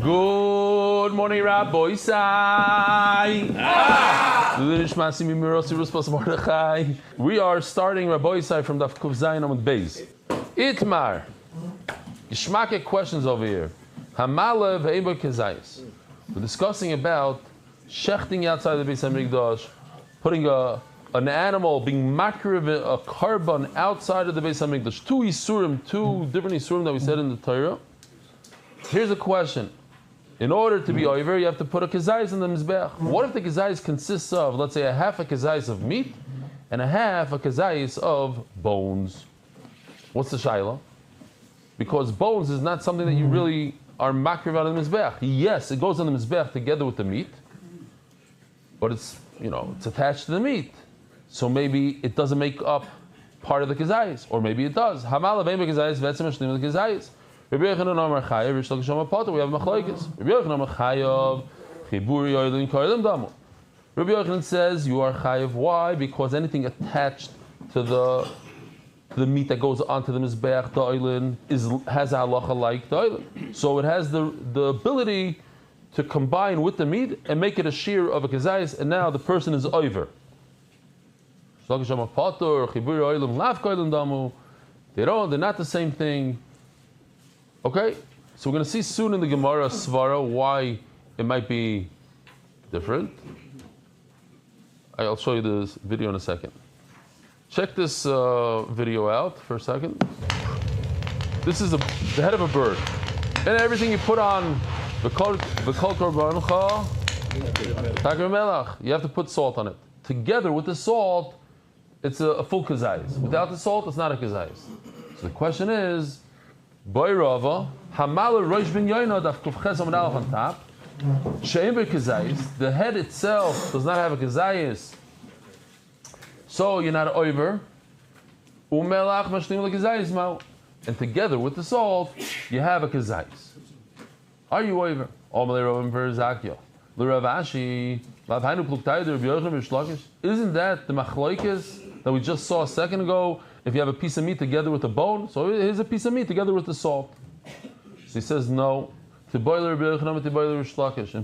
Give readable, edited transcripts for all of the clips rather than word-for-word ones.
Good morning, Rabbi Isai. We are starting Rabbi Isai from Daf Kuf Zayin Amud Beis. Itmar. Geschmacke questions over here. Hamale ve'eba kezayis. We're discussing about shechting outside the Beis Hamikdash, putting an animal, being makriv, a carbon outside of the Beis Hamikdash. Two different isurim that we said in the Torah. Here's a question. In order to be over, you have to put a kezayis in the mizbeach. What if the kezayis consists of, let's say, a half a kezayis of meat and a half a kezayis of bones? What's the shaila? Because bones is not something that you really are makriv out of the mizbeach. Yes, it goes on the mizbeach together with the meat, but it's attached to the meat. So maybe it doesn't make up part of the kezayis, or maybe it does. Hamal aveim kezayis vetzim mishlim the kezayis. Rabbi Yochanan Amar Chayav, Rish Lakish Amar Potter. We have machlokes. Rabbi Yochanan Amar Chayav, Chiburi Yoylin Koilim Damu. Rabbi Yochanan says you are Chayav. Why? Because anything attached to the meat that goes onto the mizbeach, the oilin, has a halacha like the oilin. So it has the ability to combine with the meat and make it a shear of a kezayis, and now the person is over. They're not the same thing. Okay, so we're going to see soon in the Gemara Svara why it might be different. I'll show you this video in a second. Check this video out for a second. This is the head of a bird. And everything you put on the kol korbancha, takar melach, you have to put salt on it. Together with the salt, it's a full kezayis. Without the salt, it's not a kezayis. So the question is, Boirava, Hamal Rosh bin Yoina daf Kuf Ches Amud Aleph on top. She'em kezayis. The head itself does not have a kezayis, so you're not over. Umelach mashlim lekezayis ma'u, and together with the salt, you have a kezayis. Are you over? Omalei Rovim Verzakyo. L'Rav Ashi, Lav Hainu Pluktayder Rabbi Yochanan Rish Lakish. Isn't that the machlokes that we just saw a second ago? If you have a piece of meat together with a bone, so here's a piece of meat together with the salt. So he says no. In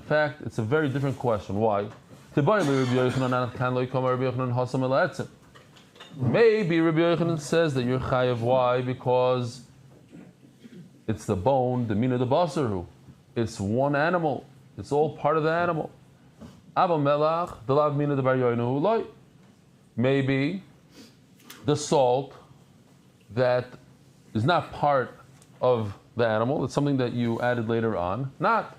fact, it's a very different question. Why? Maybe Rabbi Yochanan says that you're chayav. Why? Because it's the bone, the mina the basaru. It's one animal. It's all part of the animal. Maybe the salt that is not part of the animal, it's something that you added later on. Not.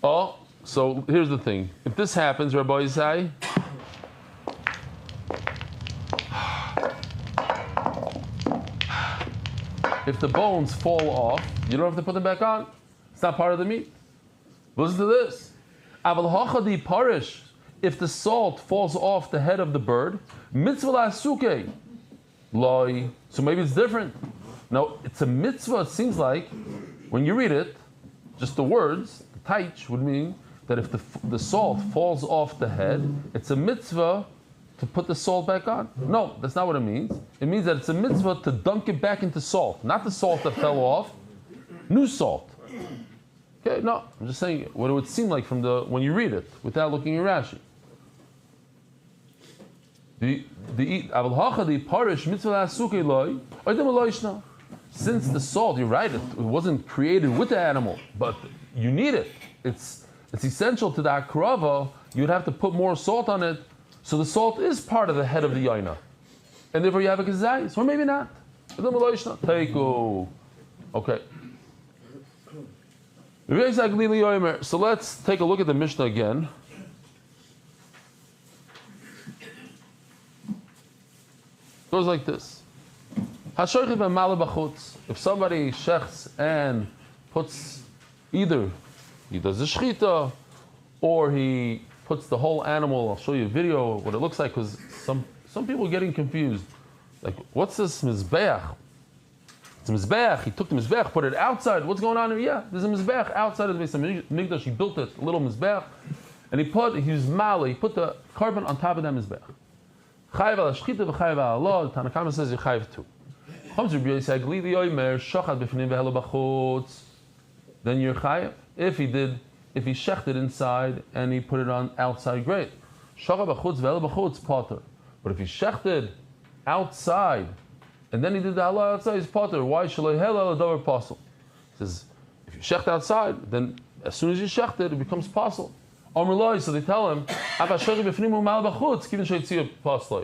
Oh, so here's the thing. If this happens, Rabbi Isai, if the bones fall off, you don't have to put them back on. It's not part of the meat. Listen to this. If the salt falls off the head of the bird, mitzvah la'asuke, loy. So maybe it's different. No, it's a mitzvah. It seems like when you read it, just the words, the taich would mean that if the salt falls off the head, it's a mitzvah to put the salt back on. No, that's not what it means. It means that it's a mitzvah to dunk it back into salt, not the salt that fell off, new salt. Okay, no, I'm just saying what it would seem like from when you read it without looking at Rashi. Since the salt, you're right, it wasn't created with the animal, but you need it. It's essential to the akrava. You'd have to put more salt on it, so the salt is part of the head of the yaina, and therefore you have a kezayis, or maybe not. Okay. So let's take a look at the Mishnah again. It goes like this. If somebody shechts and puts either he does a shchita or he puts the whole animal, I'll show you a video of what it looks like, because some people are getting confused. Like, what's this mizbeach? It's a mizbeach. He took the mizbeach, put it outside. What's going on here? Yeah, there's a mizbeach outside of the Beis Hamikdash. He built it, a little mizbeach, and he put the carbon on top of the mizbech. Chayiv al shchita v'chayiv al Allah. The Tanakama says you chayiv too. Then you're chayiv. If he shechted inside and he put it on outside, great. But if he shechted outside and then he did the halal outside, he's potter. Why? He says, if you shecht outside, then as soon as you shecht it becomes possible. So they tell him,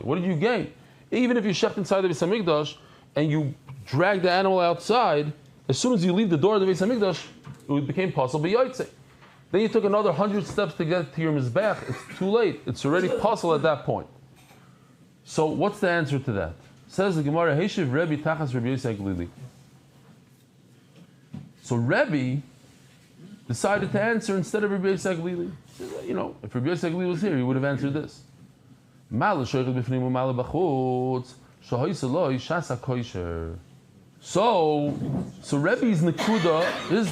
what did you gain? Even if you shecht inside the Beis Hamikdash and you drag the animal outside, as soon as you leave the door of the Beis Hamikdash, it became possible b'yotzei. Then you took another 100 steps to get to your mizbech. It's too late. It's already possible at that point. So what's the answer to that? Says the Gemara, Heishiv Rebbe Tachas Rebbe Yosei Glili. So Rebbe decided to answer instead of Rebbe Yosei Glili. You know, if Rebbe Yosei Glili was here, he would have answered this. So Rebbe's Nekuda, his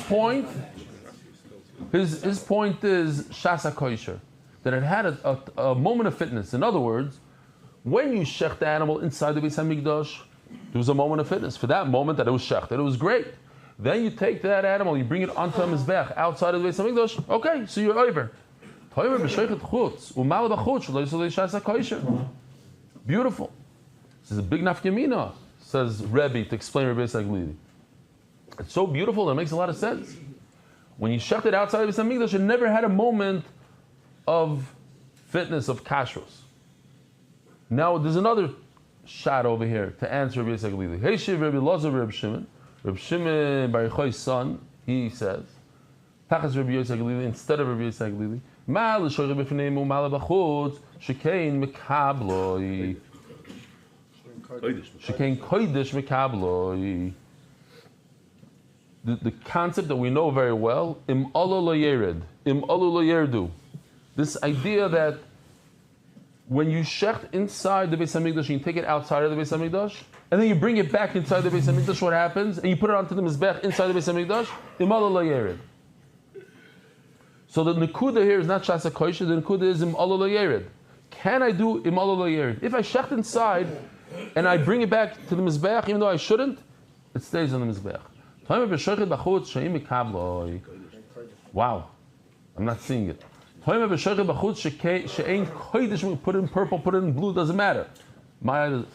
point is Shasa Kosher, that it had a moment of fitness. In other words, when you shech the animal inside the Beis Hamikdash, there was a moment of fitness. For that moment that it was shechted, it was great. Then you take that animal, you bring it onto a mizbech outside of the Beis Hamikdash. Okay, so you're over. Beautiful. This is a big nafkamina, says Rebbe to explain Rebbe Yosei Glili. It's so beautiful that it makes a lot of sense. When you shechted it outside of the Beis Hamikdash, it never had a moment of fitness, of kashrus. Now there's another shot over here to answer Rebbe Yosei Glili. Hey Shiv Rebbe Lazar Rebbe Shimon Bar Yochai's son, he says, Tachas Rebbe Yosei Glili instead of Rebbe Yosei Glili. Ma l'shoyre b'fneimu ma l'bachutz shekein mekabloi. Shekein kodesh mekabloi. The concept that we know very well, im olo lo yered, im olo lo yerdu. This idea that when you shecht inside the Beis Hamikdash, you take it outside of the Beis Hamikdash, and then you bring it back inside the Beis Hamikdash, what happens? And you put it onto the Mizbech inside the Beis Hamikdash, im olo lo yered. So the Nekuda here is not Shasa Kosher, the Nekuda is im olo lo yered. Can I do im olo lo yered? If I shecht inside, and I bring it back to the Mizbech, even though I shouldn't, it stays on the Mizbech. Wow, I'm not seeing it. Put it in purple, put it in blue, doesn't matter. You don't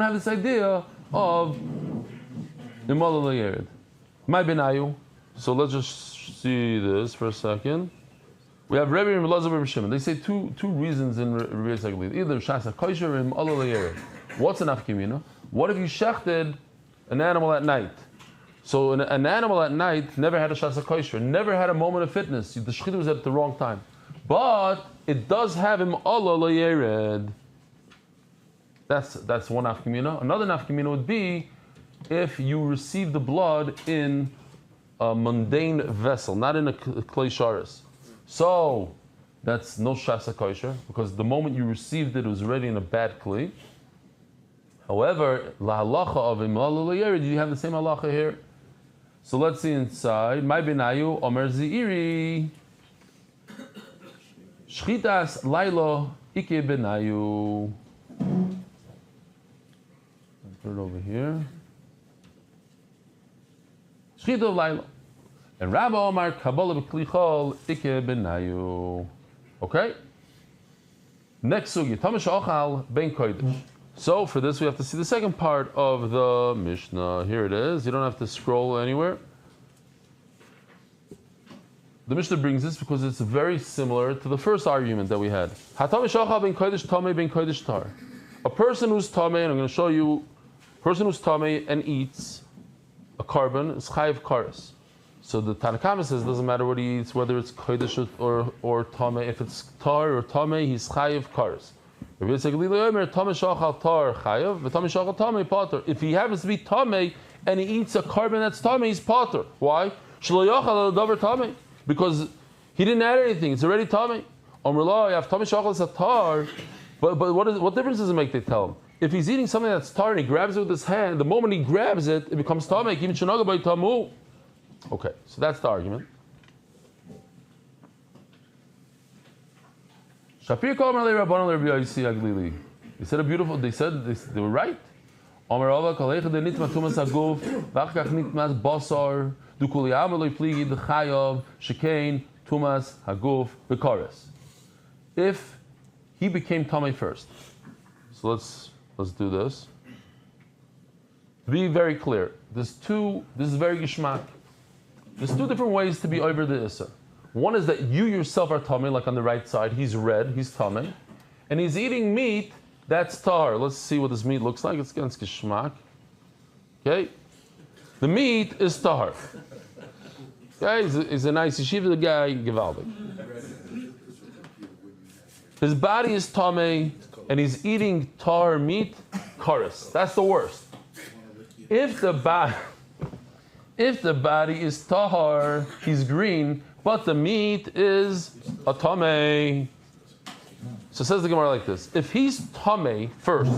have this idea of my benayu. So let's just see this for a second. We have Rebbe and Elazar Rebbe Shimon. They say two reasons in Rebbe Yosei Glili. Either Shasa Kosher or Im'ala L'Yered. What's an afkimina? What if you shechted an animal at night? So an animal at night never had a Shasa Kosher, never had a moment of fitness. The shechita was at the wrong time. But it does have Im'ala L'Yered. That's one afkimina. Another afkimina would be if you receive the blood in a mundane vessel, not in a clay sharis. So that's no Shasa Kosher, because the moment you received it was already in a bad kli. However, la halacha of Im'ala L'Yered, you have the same halacha here. So let's see inside. My benayu omer ziiri shchitas lailo ike benayu. Put it over here. Shchita of lailo. And Rabbi Omar Kabbalah b'klichol ike benayu. Okay. Next sugi. Tamish ochal ben kodesh. So for this we have to see the second part of the Mishnah. Here it is. You don't have to scroll anywhere. The Mishnah brings this because it's very similar to the first argument that we had. Hatamish ochal ben kodesh tamei ben kodesh tar. A person who's tamei, and I'm going to show you, a person who's tamei and eats a carbon is chayiv kares. So the Tanakama says it doesn't matter what he eats, whether it's kodesh or tamei. If it's tar or tamei, he's chayiv kares. If he happens to be tamei and he eats a carbon that's tamei, he's potter. Why? Because he didn't add anything; it's already tamei. But what difference does it make? They tell him if he's eating something that's tar and he grabs it with his hand, the moment he grabs it, it becomes tamei. Okay, so that's the argument. Shapir called Rabbi Rabbanon Rabbi Yossi Aglili. They said a beautiful. They said they were right. Omer Rava Kalecha de Nitma Tumas Haguf Vachkach Nitmas Basar Dukuli Amaloi Pligi de Chayav Shekain Tumas Haguf Bekares. If he became Tamei first, so let's do this. To be very clear, this is very gishmak. There's two different ways to be over the Issa. One is that you yourself are Tamei, like on the right side, he's red, he's Tamei, and he's eating meat that's tahar. Let's see what this meat looks like. It's against gishmak. Okay, the meat is tahar. Okay, he's a nice yeshiva, the guy gewaldig. His body is tamei, and he's eating tahar meat, kares. That's the worst. If the body is tahar, he's green, but the meat is a tamei. So says the Gemara like this: if he's tamei first,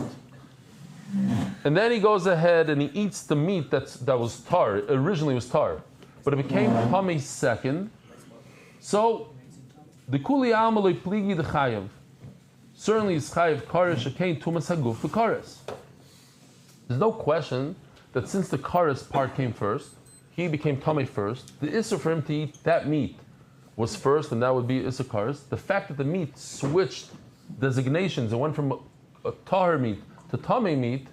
and then he goes ahead and he eats the meat that was tar, originally was tar, but it became tamei second, so the kuli amalei pligi the chayav. Certainly is chayav kares shekain tumas haguf b'kares. There's no question that since the kares part came first, he became tamei first. The issur for him to eat that meat was first, and that would be issur kares. The fact that the meat switched designations and went from a tahar meat to tamei meat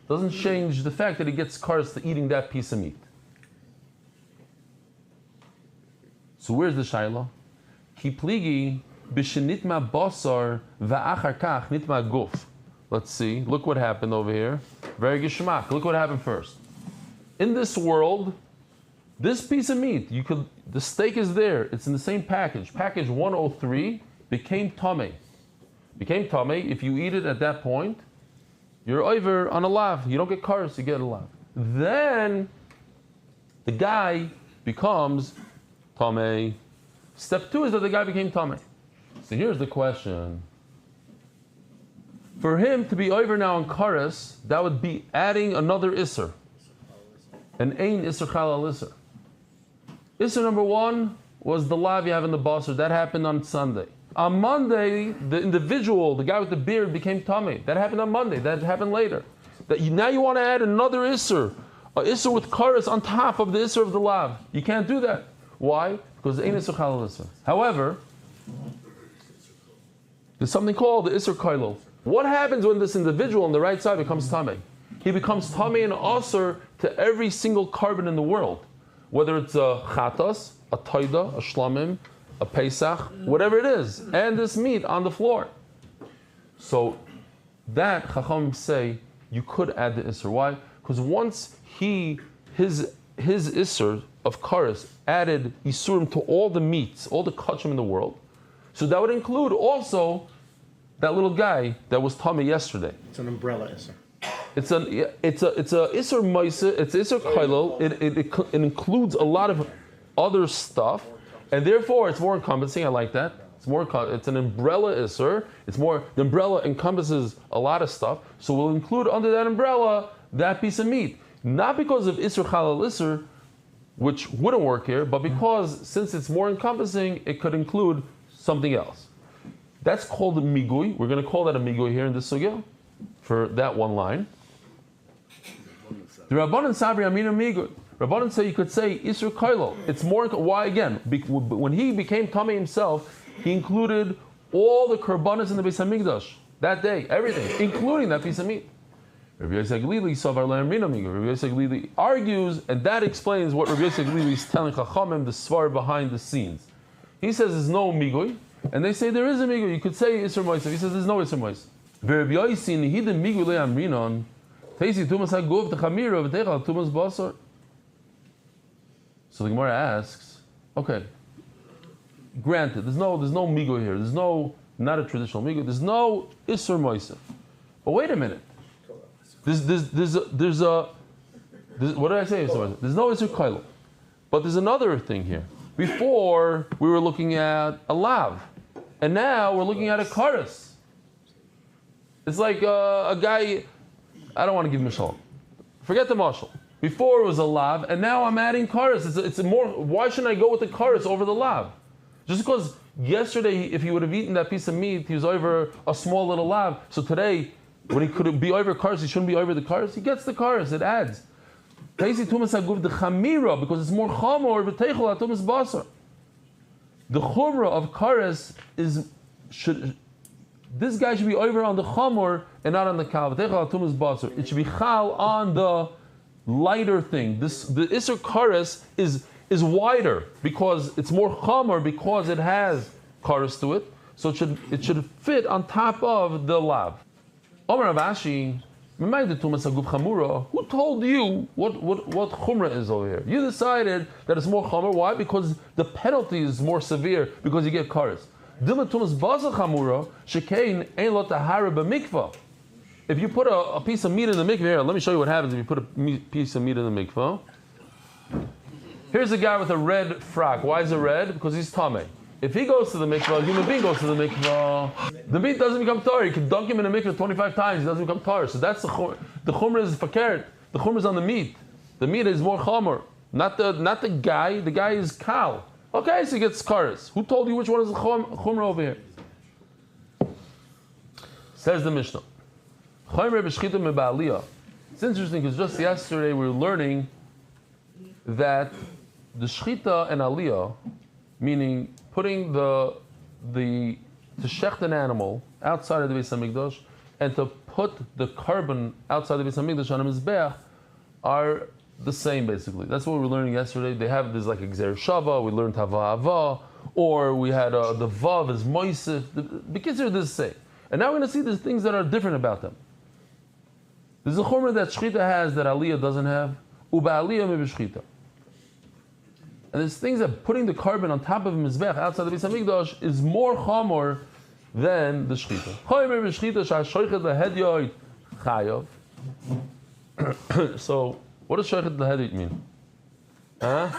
doesn't change the fact that he gets kares to eating that piece of meat. So where's the shaila? Ki pligi b'shenitma basar va'achar kach nitma guf. Let's see. Look what happened over here. Very geshmak. Look what happened first. In this world, this piece of meat, the steak is there. It's in the same package. Package 103 became tamei. Became tamei. If you eat it at that point, you're over on a lav. You don't get kares, you get a lav. Then the guy becomes tamei. Step 2 is that the guy became tamei. So here's the question. For him to be over now on kares, that would be adding another issur. An ein issur chalal issur. Issur number 1 was the lav you have in the basar. That happened on Sunday. On Monday, the individual, the guy with the beard, became tamei. That happened on Monday. That happened later. Now you want to add another issur, an issur with kares on top of the issur of the lav. You can't do that. Why? Because ein issur chalal issur. However, there's something called the issur kailo. What happens when this individual on the right side becomes tamei? He becomes tamei and asur to every single carbon in the world, whether it's a chatas, a taida, a shlamim, a pesach, whatever it is, and this meat on the floor. So that chacham say you could add the issur. Why? Because once his issur of kares added isurim to all the meats, all the kachim in the world, so that would include also that little guy that was tamei yesterday. It's an umbrella issur. It's a issur ma'isa. It's issur kailo. It includes a lot of other stuff, and therefore it's more encompassing. I like that. It's an umbrella issur. The umbrella encompasses a lot of stuff. So we'll include under that umbrella that piece of meat, not because of issur chalal issur, which wouldn't work here, but because since it's more encompassing, it could include something else. That's called a migui. We're going to call that a migui here in this sugya for that one line. The Rabbanan Sabri Amina migui. Rabbanan say you could say Isur Kailo. It's more. Why again? When he became tamei himself, he included all the korbanos in the Beis Hamikdash that day, everything, including that piece of meat. Rabbi Yosef Glili Savar Le'amina migui. Rabbi Yosef Glili argues, and that explains what Rabbi Yosef Glili is telling Chachamim, the svar behind the scenes. He says there's no migui. And they say there is a migui. You could say Isur Moisav. He says there's no Isur Moisav. Rabbi Yosi nihidem migui le'amrinon teisi tumas haguf techamira v'techal tumas basar. So the Gemara asks, okay, granted, there's no migui here. There's not a traditional migui. There's no Isur Moisav. But wait a minute. There's what did I say? There's no Isur Kailo. But there's another thing here. Before we were looking at a lav. And now we're looking at a kares. It's like a guy, I don't want to give him a shalom. Forget the mashal. Before it was a lav, and now I'm adding kares. It's more, why shouldn't I go with the kares over the lav? Just because Yesterday, if he would have eaten that piece of meat, he was over a small little lav. So today, when he could be over cars, he shouldn't be over the cars. He gets the cars. It adds. Because it's more chamor v'teichel atumas basar. The chumrah of kares is this guy should be over on the chamor and not on the kal. V'teichel atumas basar. It should be chal on the lighter thing. The iser kares is wider because it's more chamor because it has kares to it. So it should fit on top of the lav. Omer Avashi. Who told you what chumrah is over here? You decided that it's more chumrah. Why? Because the penalty is more severe because you get kares. If you put a piece of meat in the mikveh, here, let me show you what happens if you put a piece of meat in the mikveh. Here's a guy with a red frock. Why is it red? Because he's tameh. If he goes to the mikvah, a human being goes to the mikvah, the meat doesn't become tar. You can dunk him in a mikvah 25 times, he doesn't become tar. So that's the chumrah is fakert. The chumrah is on the meat. The meat is more chumrah, not the guy. The guy is kal. Okay, so he gets kares. Who told you which one is the chumrah over here? Says the Mishnah. It's interesting because just yesterday we were learning that the shchita and aliyah, meaning putting to shecht an animal outside of the Beis Hamikdash and to put the carbon outside the Beis Hamikdash on a mizbeach are the same basically. That's what we were learning yesterday. There's like a Gzer Shava, we learned Hava Hava, or we had the Vav is Moisif. Because they're the same. And now we're going to see there's things that are different about them. There's a chumrah that shchita has that aliyah doesn't have. Uba aliyah mi b'shchita. And there's things that putting the carbon on top of a mizbech outside the Beis Hamikdash is more chamor than the shchita. Chomer b'shchita sha'shoichet lahedyoid chayav. So, what does shoichet lahedyoid mean? Huh?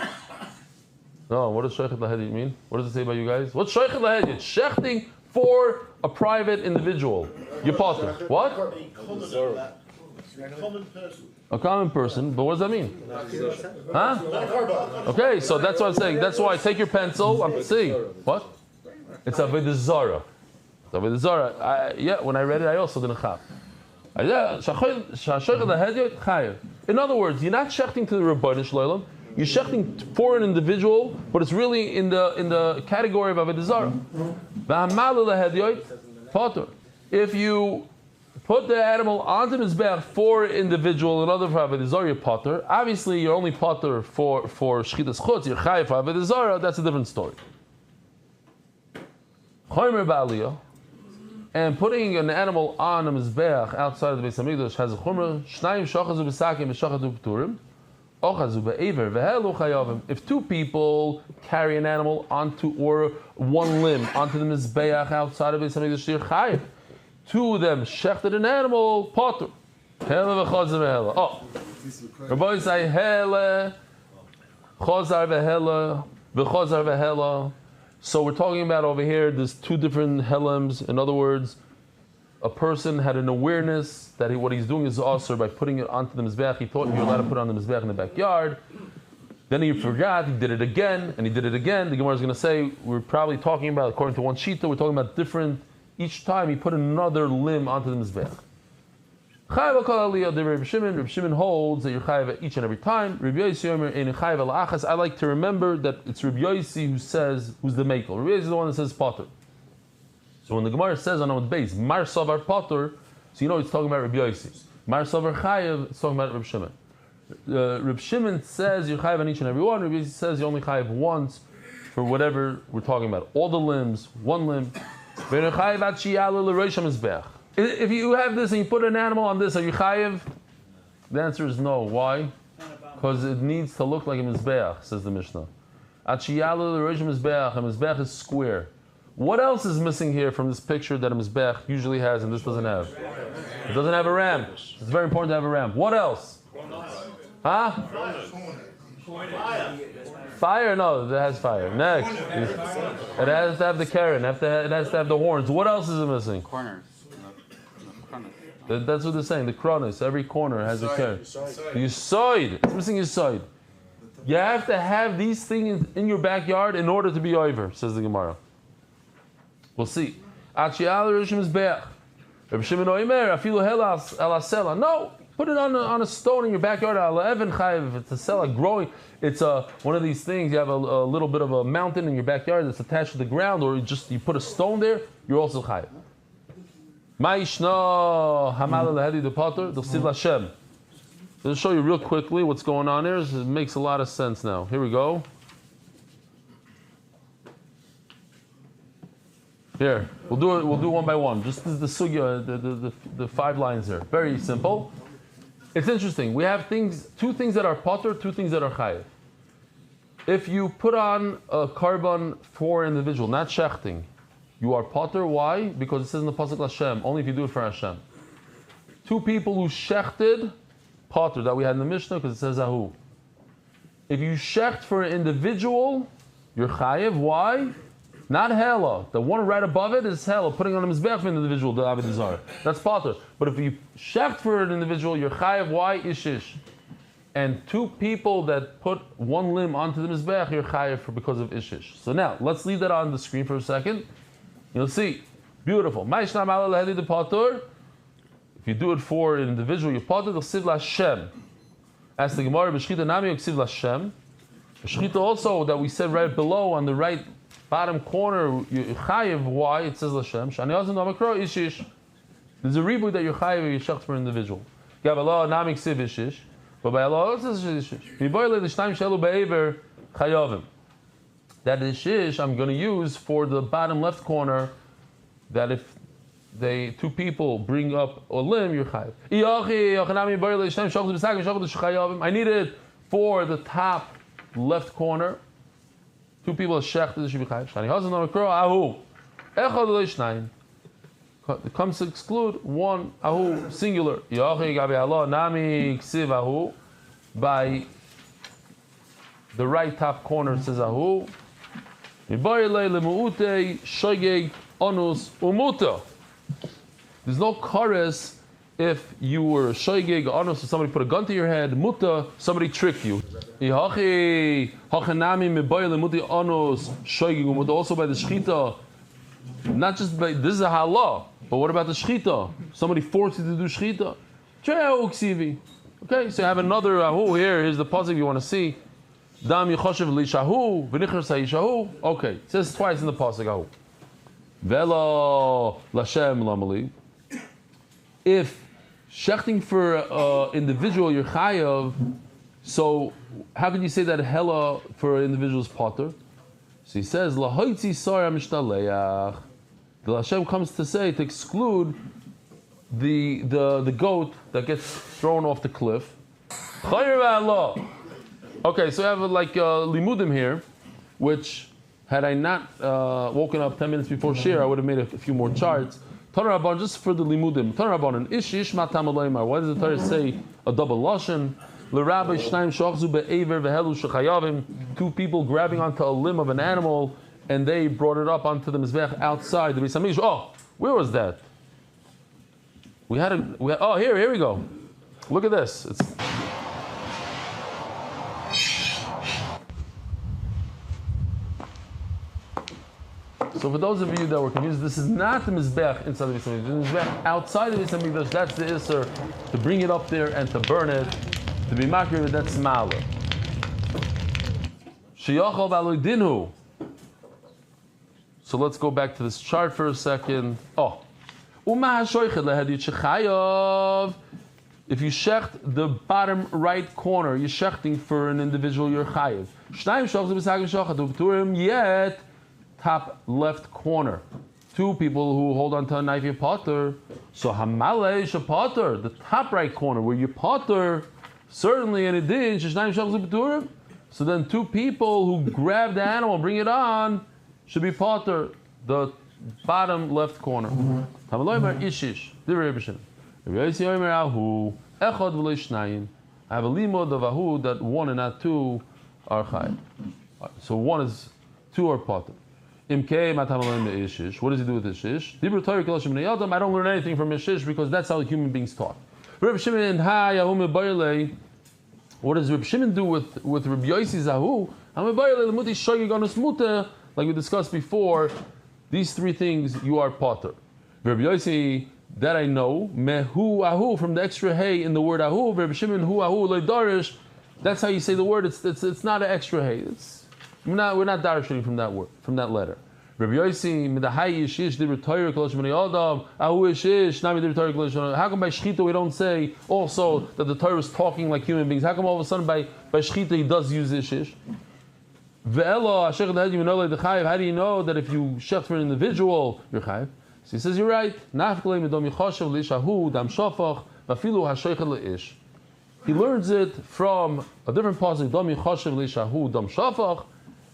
No, what does shoichet lahedyoid mean? What does it say about you guys? What's shoichet lahedyoid? Shechting for a private individual. Your partner. What? A common person, but what does that mean? Huh? Okay, so that's what I'm saying. That's why I take your pencil. I'm seeing. What? It's avodah zarah. It's avodah zarah. Yeah, when I read it, I also didn't chaf. In other words, you're not shechting to the Rebbeinu Shloim. You're shechting for an individual, but it's really in the category of avodah zarah. If you put the animal onto the mizbeach for individual and other for avodah zarah, you're potter. Obviously, you're only potter for shchitas chutz. You're chayiv for avodah zarah. That's a different story. Chomer ba'aliyah, and putting an animal on a mizbeach outside of the Beis Hamikdash has a chumrah. Shnayim shachazu b'sakim v'shachazu b'turim. Ochazu b'ever v'helu chayavim. If two people carry an animal onto or one limb onto the mizbeach outside of the Beis Hamikdash, you're chayiv. Two of them shechted an animal, potter. Hele v'chazar v'hele. Oh, Rabbi say hele, chazar v'hele, v'chazar v'hele. So we're talking about over here, there's two different helems. In other words, a person had an awareness that what he's doing is asur by putting it onto the mizbeach. He thought you're allowed to put it on the mizbeach in the backyard. Then he forgot, he did it again, and he did it again. The Gemara is going to say, we're probably talking about, according to one shita, we're talking about different. Each time he put another limb onto the mizbeach. Chayav kol aliyah. Reb Shimon holds that you're chayav each and every time. Reb Yosi Omer ein chayav al achas. I like to remember that it's Reb Yosi who says who's the makel. Reb Yosi is the one that says potter. So when the Gemara says on our base mar savar potter, so you know it's talking about Reb Yosi. Mar savar chayav, it's talking about Reb Shimon. Reb Shimon says you're chayav on each and every one. Reb Yosi says you only chayav once for whatever we're talking about. All the limbs, one limb. If you have this and you put an animal on this, are you chayiv? The answer is no. Why? Because it needs to look like a mizbeach, says the Mishnah. A mizbeach is square. What else is missing here from this picture that a mizbeach usually has and this doesn't have? It doesn't have a ramp. It's very important to have a ramp. What else? Huh? Fire? No, it has fire. Next. It has to have the Karen. It has to have the horns. What else is it missing? Corners. That's what they're saying. The kronos. Every corner has a Karen. The Yisoid. It's missing Yisoid. You have to have these things in your backyard in order to be over, says the Gemara. We'll see. No, put it on a stone in your backyard. It's a sela growing. It's one of these things. You have a little bit of a mountain in your backyard that's attached to the ground, or you put a stone there. You're also chayiv. Ma'ishna hamal lehedi de pater d'chsiv l'Hashem. I'll show you real quickly what's going on here. It makes a lot of sense now. Here we go. Here, we'll do one by one. Just the sugya, the 5 lines here. Very simple. It's interesting. We have two things that are potter, 2 things that are chayiv. If you put on a carbon for an individual, not shechting, you are potter. Why? Because it says in the pasuk Hashem, only if you do it for Hashem. 2 people who shechted, potter, that we had in the Mishnah, because it says ahu. If you shecht for an individual, you're chayiv. Why? Not hella. The one right above it is hella, putting on a mizbech for an individual, the Avodah Zarah. That's potter. But if you shecht for an individual, you're chayiv. Why? Ishish. And 2 people that put 1 limb onto the mizbech, you're chayiv because of ishish. So now, let's leave that on the screen for a second. You'll see. Beautiful. If you do it for an individual, you're potter, d'chsiv l'Hashem. As the Gemara, b'shchita nami d'chsiv l'Hashem. B'shchita also, that we said right below on the right bottom corner, chayiv. Why? It says Hashem. Shani Azim Namakro Ishish. There's a reboot that you're chayiv, you shecht for an individual. Gavala Nami Ksiv Ishish. But by Allah it says Ishish. Miboyle the Shnaim Shelu Be'ever Chayavim. That Ishish I'm going to use for the bottom left corner. That if 2 people bring up a limb, you're chayiv. I need it for the top left corner. 2 people are shechted, it should be chayiv. Shani hazan namakro ahu. Echad leishnaim. It comes to exclude 1 ahu singular. Yochi gabi Allah nami ksiv ahu. By the right top corner it says ahu. Mibayile lemuute shogeg onus umuta. There's no chorus if you were shogeg onus, or somebody put a gun to your head. Muta, somebody tricked you. Also by the shchita, not just by this is a halal, but what about the shchita? Somebody forced you to do shchita. Okay, so you have another ahu here. Here's the pasuk you want to see. Dam yichoshev lishahu v'nicher sayishahu. Okay, it says twice in the pasuk ahu. Velo lashem lamali. If shechting for individual you're chayav, so how can you say that hella for an individual's potter? So he says lahoitzi sara mishtaleach. The Hashem comes to say to exclude the goat that gets thrown off the cliff. Okay, so I have like limudim here, which had I not woken up 10 minutes before shir, I would have made a few more charts. Tanur Rabban, just for the limudim. Tanur Rabban, ish matam aloymar. Why does the Torah say a double lashon? L'rabbi shnaim shochzu be'ever v'helu shechayavim. 2 people grabbing onto a limb of an animal, and they brought it up onto the mizbech outside the Beis Hamikdash. Oh, where was that? Here we go. Look at this. So for those of you that were confused, this is not the mizbech inside the Beis Hamikdash. The mizbech outside the Beis Hamikdash, that's the isser to bring it up there and to burn it, to be makriv, that's ma'ala. Sheyachal b'aloi dinhu. So let's go back to this chart for a second. If you shecht the bottom right corner, you're shechting for an individual, you're chayiv. Yet, top left corner. 2 people who hold on to a knife, you're potter. So hamale a potter, the top right corner where you're potter, certainly, and it did. So then 2 people who grab the animal, bring it on, should be potter, the bottom left corner. I have a limud of ahu that 1 and not 2 are chayiv. So 2 are potter. What does he do with ishish? I don't learn anything from ishish because that's how human beings talk. What does Reb Shimon do with Reb Yossi Zahu? Like we discussed before, these three things you are potter. Rabbi Yossi, that I know, mehu ahu, from the extra hey in the word ahu, Rabbi Shimon hu ahu leidarish, that's how you say the word, it's not an extra hey. We're not darishing from that word, from that letter. Rabbi Yossi, midahai yishish di retoyer kolosh b'nei adam, ahu yishish nami di retoyer kolosh b'nei adam. How come by shchita we don't say also that the Torah is talking like human beings? How come all of a sudden by shchita he does use yishish? Ve'elo hashech d'had yiminolei d'chayiv. How do you know that if you shech for an individual you're chayiv? So he says you're right. Nafklei midom yichoshev l'ishahu dam shofach vafilu hashoichet le'ish. He learns it from a different pasuk, dam yichoshev l'ishahu dam shofach,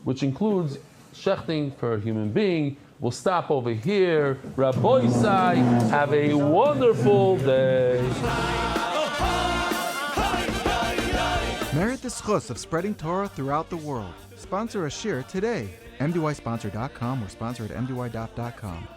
which includes shechting for a human being. We'll stop over here. Rabbi Isai, have a wonderful day. Merit the schus of spreading Torah throughout the world. Sponsor a shir today. MDYsponsor.com or sponsor at MDYDaf.com.